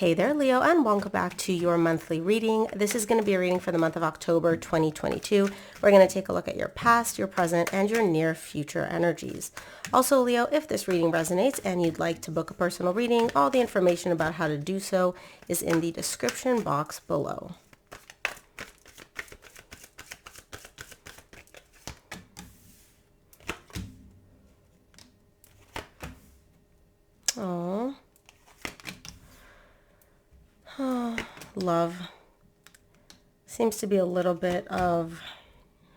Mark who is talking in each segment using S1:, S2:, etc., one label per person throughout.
S1: Hey there, Leo, and welcome back to your monthly reading. This is going to be a reading for the month of October 2022. We're going to take a look at your past, your present, and your near future energies. Also, Leo, if this reading resonates and you'd like to book a personal reading, all the information about how to do so is in the description box below. Oh, love seems to be a little bit of,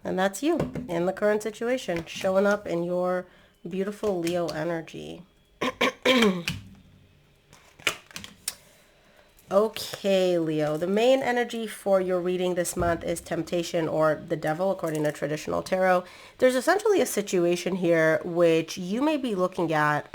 S1: and that's you in the current situation, showing up in your beautiful Leo energy. Okay, Leo, the main energy for your reading this month is temptation or the devil, according to traditional tarot. There's essentially a situation here which you may be looking at,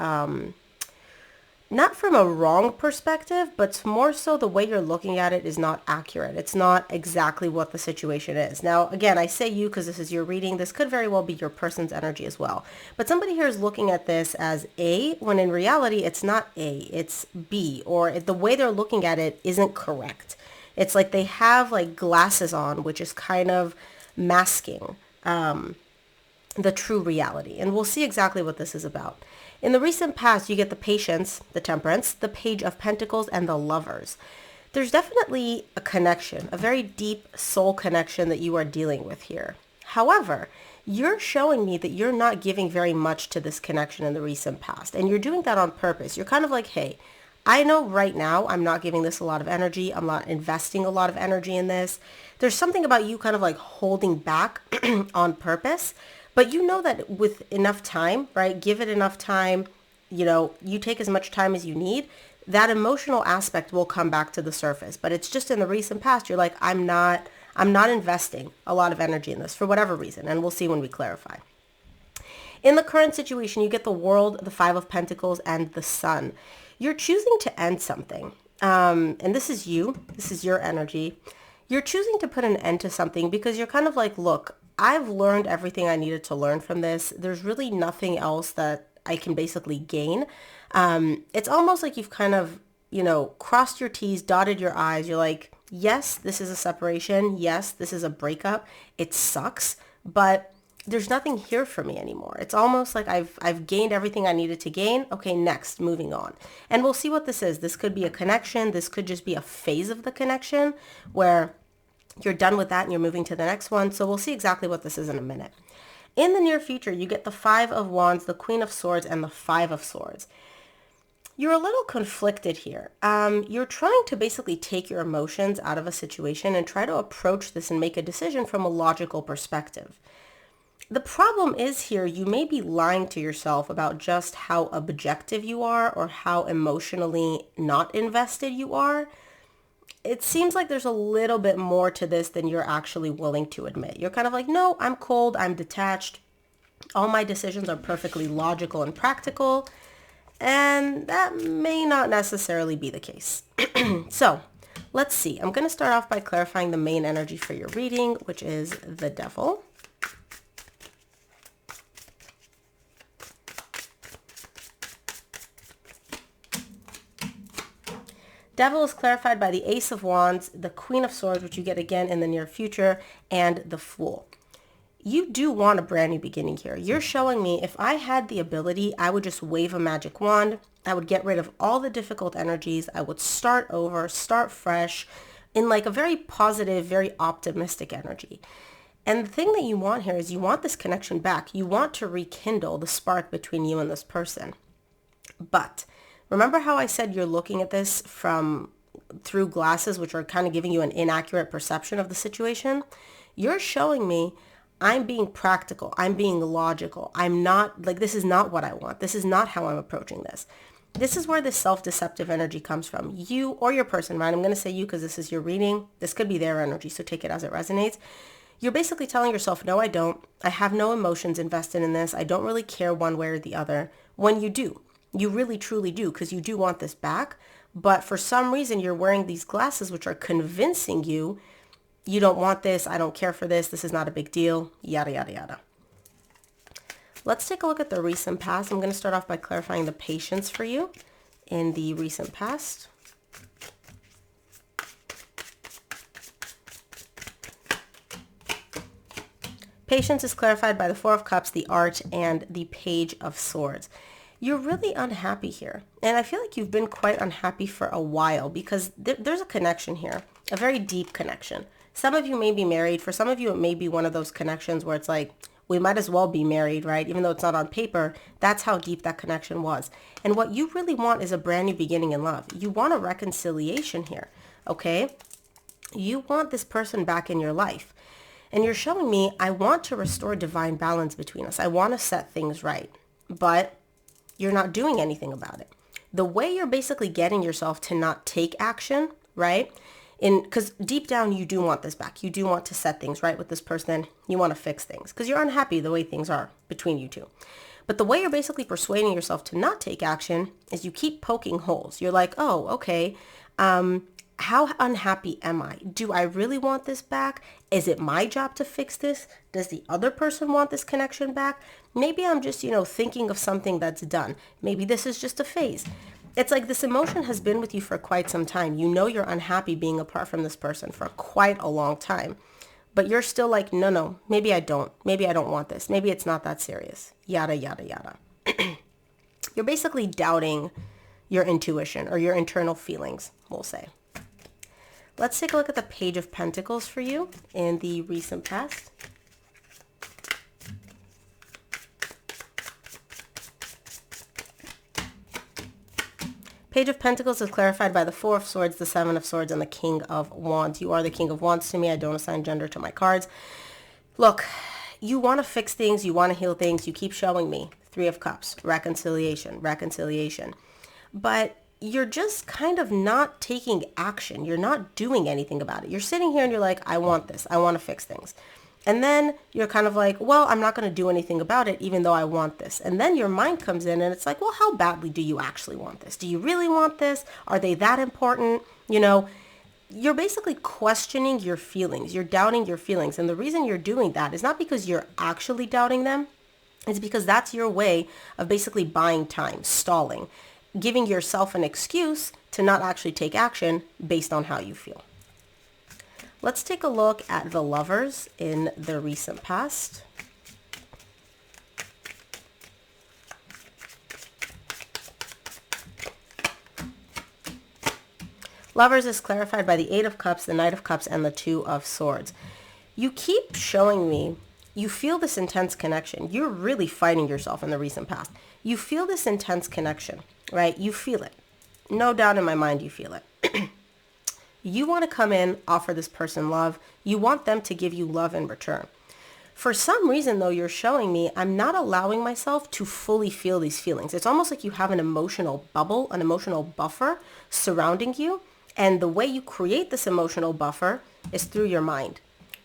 S1: not from a wrong perspective, but more so the way you're looking at it is not accurate. It's not exactly what the situation is. Now, again, I say you because this is your reading. This could very well be your person's energy as well. But somebody here is looking at this as A, when in reality, it's not A, it's B, or the way they're looking at it isn't correct. It's like they have like glasses on, which is kind of masking the true reality. And we'll see exactly what this is about. In the recent past, you get the Patience, the Temperance, the Page of Pentacles, and the Lovers. There's definitely a connection, a very deep soul connection that you are dealing with here. However, you're showing me that you're not giving very much to this connection in the recent past, and you're doing that on purpose. You're kind of like, hey, I know right now I'm not giving this a lot of energy. I'm not investing a lot of energy in this. There's something about you kind of like holding back on purpose. But you know that with enough time, right? Give it enough time, you take as much time as you need, that emotional aspect will come back to the surface. But it's just in the recent past, you're like, I'm not investing a lot of energy in this for whatever reason. And we'll see when we clarify. In the current situation, you get the World, the Five of Pentacles, and the Sun. You're choosing to end something. And this is you. This is your energy. You're choosing to put an end to something because you're kind of like, look, I've learned everything I needed to learn from this. There's really nothing else that I can basically gain. It's almost like you've kind of, crossed your T's, dotted your I's. You're like, yes, this is a separation. Yes, this is a breakup. It sucks, but there's nothing here for me anymore. It's almost like I've gained everything I needed to gain. Okay, next, moving on. And we'll see what this is. This could be a connection. This could just be a phase of the connection where you're done with that and you're moving to the next one. So we'll see exactly what this is in a minute. In the near future, you get the Five of Wands, the Queen of Swords, and the Five of Swords. You're a little conflicted here. You're trying to basically take your emotions out of a situation and try to approach this and make a decision from a logical perspective. The problem is here, you may be lying to yourself about just how objective you are or how emotionally not invested you are. It seems like there's a little bit more to this than you're actually willing to admit. You're kind of like, no, I'm cold, I'm detached. All my decisions are perfectly logical and practical. And that may not necessarily be the case. So let's see. I'm going to start off by clarifying the main energy for your reading, which is the Devil. Devil is clarified by the Ace of Wands, the Queen of Swords, which you get again in the near future, and the Fool. You do want a brand new beginning here. You're showing me if I had the ability, I would just wave a magic wand. I would get rid of all the difficult energies. I would start over, start fresh in like a very positive, very optimistic energy. And the thing that you want here is you want this connection back. You want to rekindle the spark between you and this person. But remember how I said you're looking at this through glasses, which are kind of giving you an inaccurate perception of the situation? You're showing me I'm being practical. I'm being logical. I'm not like, this is not what I want. This is not how I'm approaching this. This is where the self-deceptive energy comes from. You or your person, right? I'm going to say you because this is your reading. This could be their energy, so take it as it resonates. You're basically telling yourself, no, I don't. I have no emotions invested in this. I don't really care one way or the other. When you do. You really, truly do, because you do want this back. But for some reason, you're wearing these glasses, which are convincing you, you don't want this, I don't care for this is not a big deal, yada, yada, yada. Let's take a look at the recent past. I'm going to start off by clarifying the Patience for you in the recent past. Patience is clarified by the Four of Cups, the Art, and the Page of Swords. You're really unhappy here. And I feel like you've been quite unhappy for a while because there's a connection here, a very deep connection. Some of you may be married. For some of you, it may be one of those connections where it's like, we might as well be married, right? Even though it's not on paper, that's how deep that connection was. And what you really want is a brand new beginning in love. You want a reconciliation here, okay? You want this person back in your life. And you're showing me, I want to restore divine balance between us. I want to set things right, but you're not doing anything about it. The way you're basically getting yourself to not take action, right? Because deep down, you do want this back. You do want to set things right with this person. You want to fix things because you're unhappy the way things are between you two. But the way you're basically persuading yourself to not take action is you keep poking holes. You're like, oh, okay, how unhappy am I? Do I really want this back? Is it my job to fix this? Does the other person want this connection back? Maybe I'm just, thinking of something that's done. Maybe this is just a phase. It's like this emotion has been with you for quite some time. You know you're unhappy being apart from this person for quite a long time. But you're still like, no, maybe I don't. Maybe I don't want this. Maybe it's not that serious. Yada, yada, yada. You're basically doubting your intuition or your internal feelings, we'll say. Let's take a look at the Page of Pentacles for you in the recent past. Page of Pentacles is clarified by the Four of Swords, the Seven of Swords, and the King of Wands. You are the King of Wands to me. I don't assign gender to my cards. Look, you want to fix things. You want to heal things. You keep showing me Three of Cups, reconciliation. But you're just kind of not taking action. You're not doing anything about it. You're sitting here and you're like, I want this. I want to fix things. And then you're kind of like, well, I'm not going to do anything about it, even though I want this. And then your mind comes in and it's like, well, how badly do you actually want this? Do you really want this? Are they that important? You're basically questioning your feelings. You're doubting your feelings. And the reason you're doing that is not because you're actually doubting them. It's because that's your way of basically buying time, stalling, giving yourself an excuse to not actually take action based on how you feel. Let's take a look at the Lovers in the recent past. Lovers is clarified by the Eight of Cups, the Knight of Cups, and the Two of Swords. You keep showing me you feel this intense connection. You're really fighting yourself in the recent past. You feel this intense connection, right? You feel it. No doubt in my mind you feel it. You want to come in, offer this person love. You want them to give you love in return. For some reason, though, you're showing me I'm not allowing myself to fully feel these feelings. It's almost like you have an emotional bubble, an emotional buffer surrounding you. And the way you create this emotional buffer is through your mind.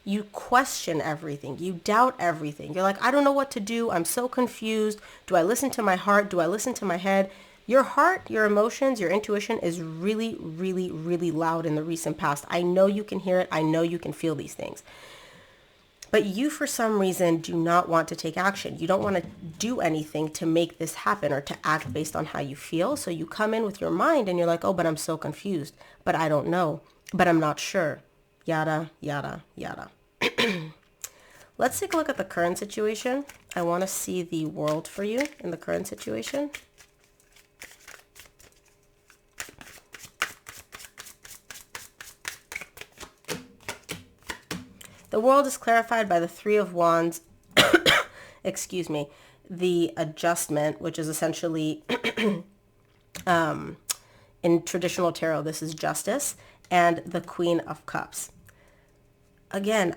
S1: You question everything. You doubt everything. You're like, I don't know what to do. I'm so confused. Do I listen to my heart? Do I listen to my head? Your heart, your emotions, your intuition is really, really, really loud in the recent past. I know you can hear it. I know you can feel these things. But you, for some reason, do not want to take action. You don't want to do anything to make this happen or to act based on how you feel. So you come in with your mind and you're like, oh, but I'm so confused. But I don't know. But I'm not sure. Yada, yada, yada. Let's take a look at the current situation. I want to see the world for you in the current situation. The world is clarified by the Three of Wands, excuse me, the Adjustment, which is essentially, in traditional tarot, this is Justice, and the Queen of Cups. Again,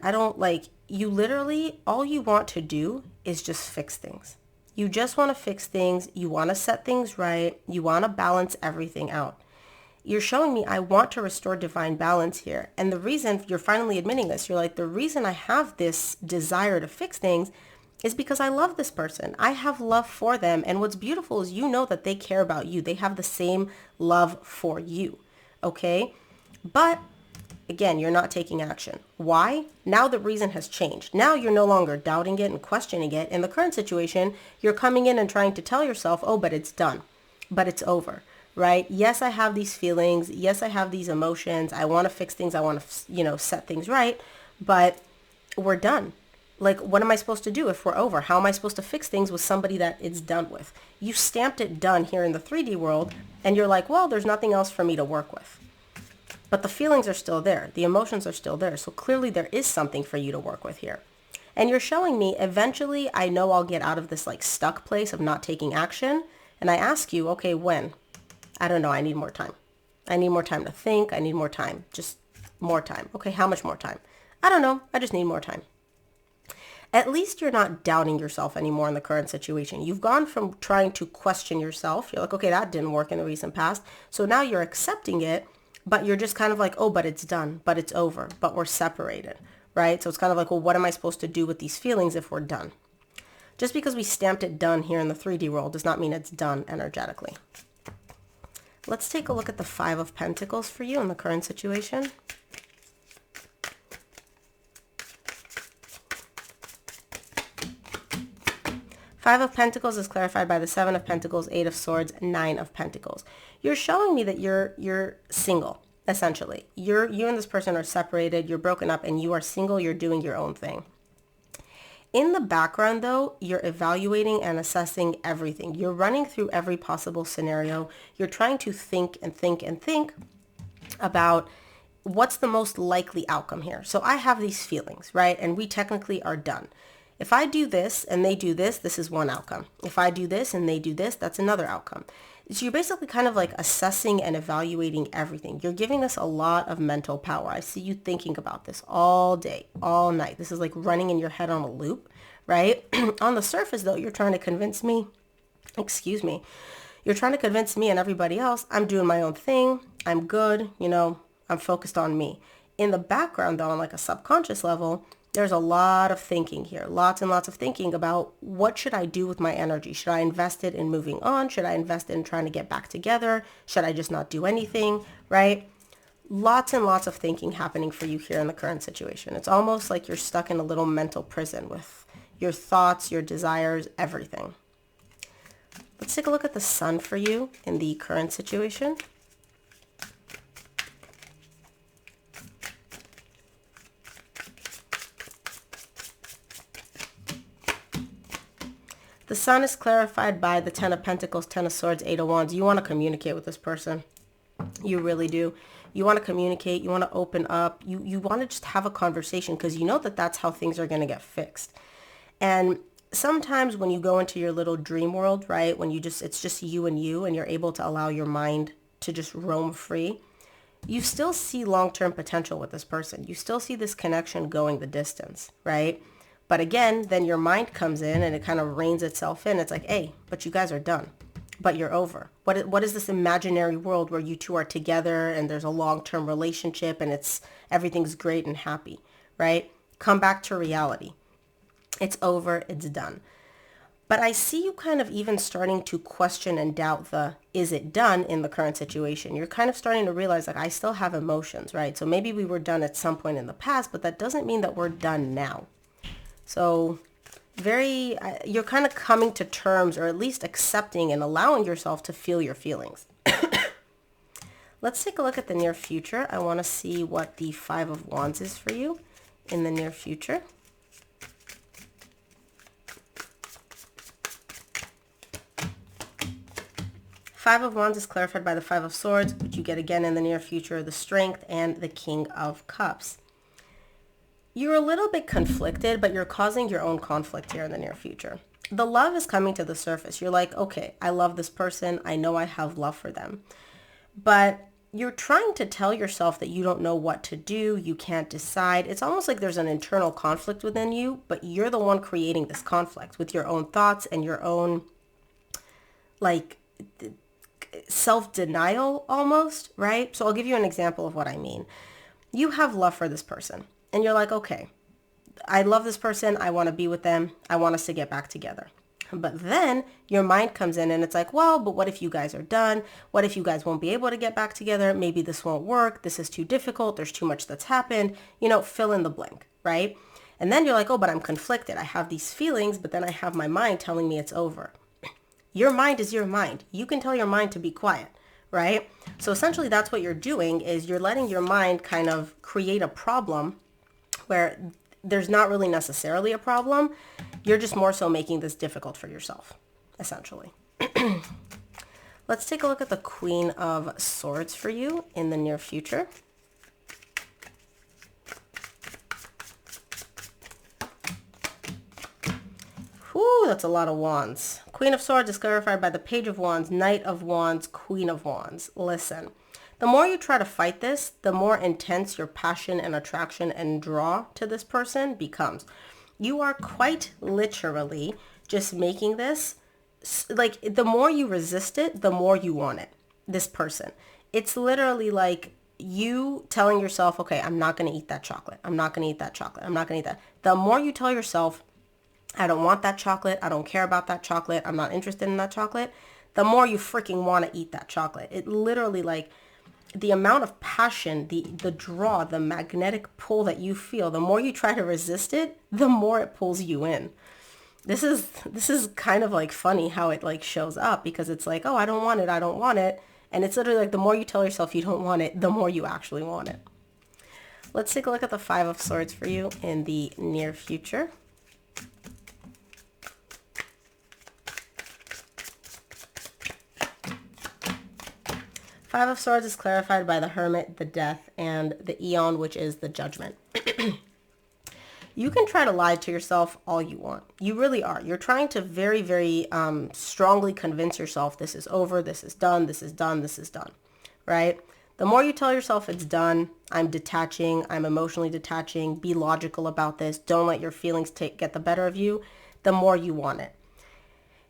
S1: you literally, all you want to do is just fix things. You just want to fix things. You want to set things right. You want to balance everything out. You're showing me I want to restore divine balance here. And the reason you're finally admitting this, you're like, the reason I have this desire to fix things is because I love this person. I have love for them. And what's beautiful is you know that they care about you. They have the same love for you. Okay? But again, you're not taking action. Why? Now the reason has changed. Now you're no longer doubting it and questioning it. In the current situation, you're coming in and trying to tell yourself, oh, but it's done. But it's over. Right? Yes, I have these feelings. Yes, I have these emotions. I want to fix things. I want to, set things right. But we're done. Like, what am I supposed to do if we're over? How am I supposed to fix things with somebody that it's done with? You stamped it done here in the 3D world, and you're like, well, there's nothing else for me to work with. But the feelings are still there. The emotions are still there. So clearly there is something for you to work with here. And you're showing me eventually I know I'll get out of this like stuck place of not taking action. And I ask you, okay, when? I don't know. I need more time. I need more time to think. I need more time. Just more time. Okay, how much more time? I don't know. I just need more time. At least you're not doubting yourself anymore in the current situation. You've gone from trying to question yourself. You're like, okay, that didn't work in the recent past. So now you're accepting it, but you're just kind of like, oh, but it's done, but it's over, but we're separated, right? So it's kind of like, well, what am I supposed to do with these feelings if we're done? Just because we stamped it done here in the 3D world does not mean it's done energetically. Let's take a look at the 5 of Pentacles for you in the current situation. Five of Pentacles is clarified by the 7 of Pentacles, 8 of Swords, 9 of Pentacles. You're showing me that you're single, essentially. You and this person are separated, you're broken up, and you are single, you're doing your own thing. In the background, though, you're evaluating and assessing everything. You're running through every possible scenario. You're trying to think and think and think about what's the most likely outcome here. So I have these feelings, right? And we technically are done. If I do this and they do this, this is one outcome. If I do this and they do this, that's another outcome. So you're basically kind of like assessing and evaluating everything. You're giving us a lot of mental power. I see you thinking about this all day, all night. This is like running in your head on a loop, right? On the surface, though, you're trying to convince me, you're trying to convince me and everybody else I'm doing my own thing. I'm good. I'm focused on me. In the background, though, on like a subconscious level, there's a lot of thinking here, lots and lots of thinking about what should I do with my energy? Should I invest it in moving on? Should I invest it in trying to get back together? Should I just not do anything, right? Lots and lots of thinking happening for you here in the current situation. It's almost like you're stuck in a little mental prison with your thoughts, your desires, everything. Let's take a look at the Sun for you in the current situation. The Sun is clarified by the 10 of Pentacles, 10 of Swords, 8 of Wands. You want to communicate with this person. You really do. You want to communicate. You want to open up. You want to just have a conversation because you know that that's how things are going to get fixed. And sometimes when you go into your little dream world, right, when it's just you and you're able to allow your mind to just roam free, you still see long-term potential with this person. You still see this connection going the distance, right? But again, then your mind comes in and it kind of reins itself in. It's like, hey, but you guys are done. But you're over. What is this imaginary world where you two are together and there's a long-term relationship and everything's great and happy, right? Come back to reality. It's over. It's done. But I see you kind of even starting to question and doubt is it done in the current situation? You're kind of starting to realize, like, I still have emotions, right? So maybe we were done at some point in the past, but that doesn't mean that we're done now. So you're kind of coming to terms, or at least accepting and allowing yourself to feel your feelings. Let's take a look at the near future. I want to see what the 5 of Wands is for you in the near future. Five of Wands is clarified by the 5 of Swords, which you get again in the near future, the Strength and the King of Cups. You're a little bit conflicted, but you're causing your own conflict here in the near future. The love is coming to the surface. You're like, okay, I love this person. I know I have love for them. But you're trying to tell yourself that you don't know what to do. You can't decide. It's almost like there's an internal conflict within you, but you're the one creating this conflict with your own thoughts and your own, like, self-denial almost, right? So I'll give you an example of what I mean. You have love for this person. And you're like, okay, I love this person. I want to be with them. I want us to get back together. But then your mind comes in and it's like, well, but what if you guys are done? What if you guys won't be able to get back together? Maybe this won't work. This is too difficult. There's too much that's happened. Fill in the blank, right? And then you're like, oh, but I'm conflicted. I have these feelings, but then I have my mind telling me it's over. Your mind is your mind. You can tell your mind to be quiet, right? So essentially that's what you're doing is you're letting your mind kind of create a problem where there's not really necessarily a problem. You're just more so making this difficult for yourself, essentially. Let's take a look at the Queen of Swords for you in the near future. Whew, that's a lot of wands. Queen of Swords is clarified by the Page of Wands, Knight of Wands, Queen of Wands. Listen, the more you try to fight this, the more intense your passion and attraction and draw to this person becomes. You are quite literally just making this, like, the more you resist it, the more you want it, this person. It's literally like you telling yourself, okay, I'm not going to eat that chocolate. I'm not going to eat that chocolate. I'm not going to eat that. The more you tell yourself, I don't want that chocolate. I don't care about that chocolate. I'm not interested in that chocolate. The more you freaking want to eat that chocolate. It literally, like, the amount of passion, the draw, the magnetic pull that you feel, the more you try to resist it, the more it pulls you in. This is kind of like funny how it like shows up, because it's like, oh, I don't want it. I don't want it. And it's literally like the more you tell yourself you don't want it, the more you actually want it. Let's take a look at the Five of Swords for you in the near future. Five of Swords is clarified by the Hermit, the Death, and the Eon, which is the Judgment. You can try to lie to yourself all you want. You really are. You're trying to very, very strongly convince yourself this is over, this is done, this is done, this is done, right? The more you tell yourself it's done, I'm detaching, I'm emotionally detaching, be logical about this, don't let your feelings get the better of you, the more you want it.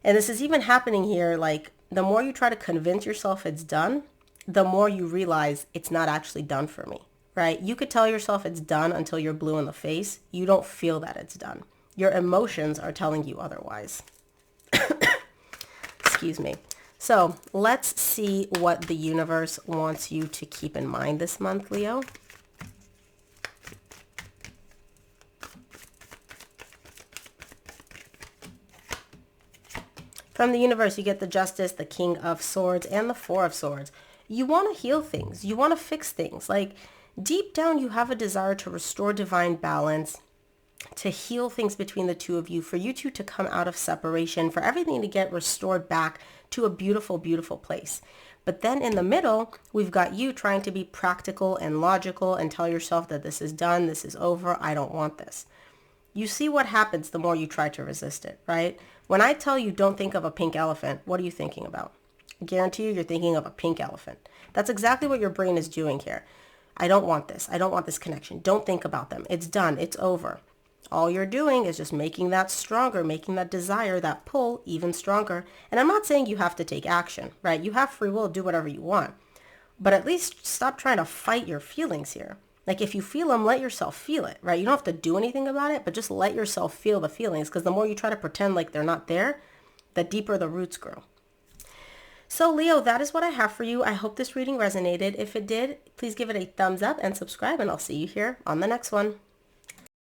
S1: And this is even happening here, like, the more you try to convince yourself it's done, the more you realize it's not actually done for me, right? You could tell yourself it's done until you're blue in the face. You don't feel that it's done. Your emotions are telling you otherwise. Excuse me. So let's see what the universe wants you to keep in mind this month, Leo. From the universe, you get the Justice, the King of Swords, and the Four of Swords. You want to heal things. You want to fix things. Like, deep down, you have a desire to restore divine balance, to heal things between the two of you, for you two to come out of separation, for everything to get restored back to a beautiful, beautiful place. But then in the middle, we've got you trying to be practical and logical and tell yourself that this is done, this is over, I don't want this. You see what happens the more you try to resist it, right? When I tell you don't think of a pink elephant, what are you thinking about? I guarantee you, you're thinking of a pink elephant. That's exactly what your brain is doing here. I don't want this. I don't want this connection. Don't think about them. It's done. It's over. All you're doing is just making that stronger, making that desire, that pull even stronger. And I'm not saying you have to take action, right? You have free will, do whatever you want. But at least stop trying to fight your feelings here. Like, if you feel them, let yourself feel it, right? You don't have to do anything about it, but just let yourself feel the feelings, because the more you try to pretend like they're not there, the deeper the roots grow. So Leo, that is what I have for you. I hope this reading resonated. If it did, please give it a thumbs up and subscribe, and I'll see you here on the next one.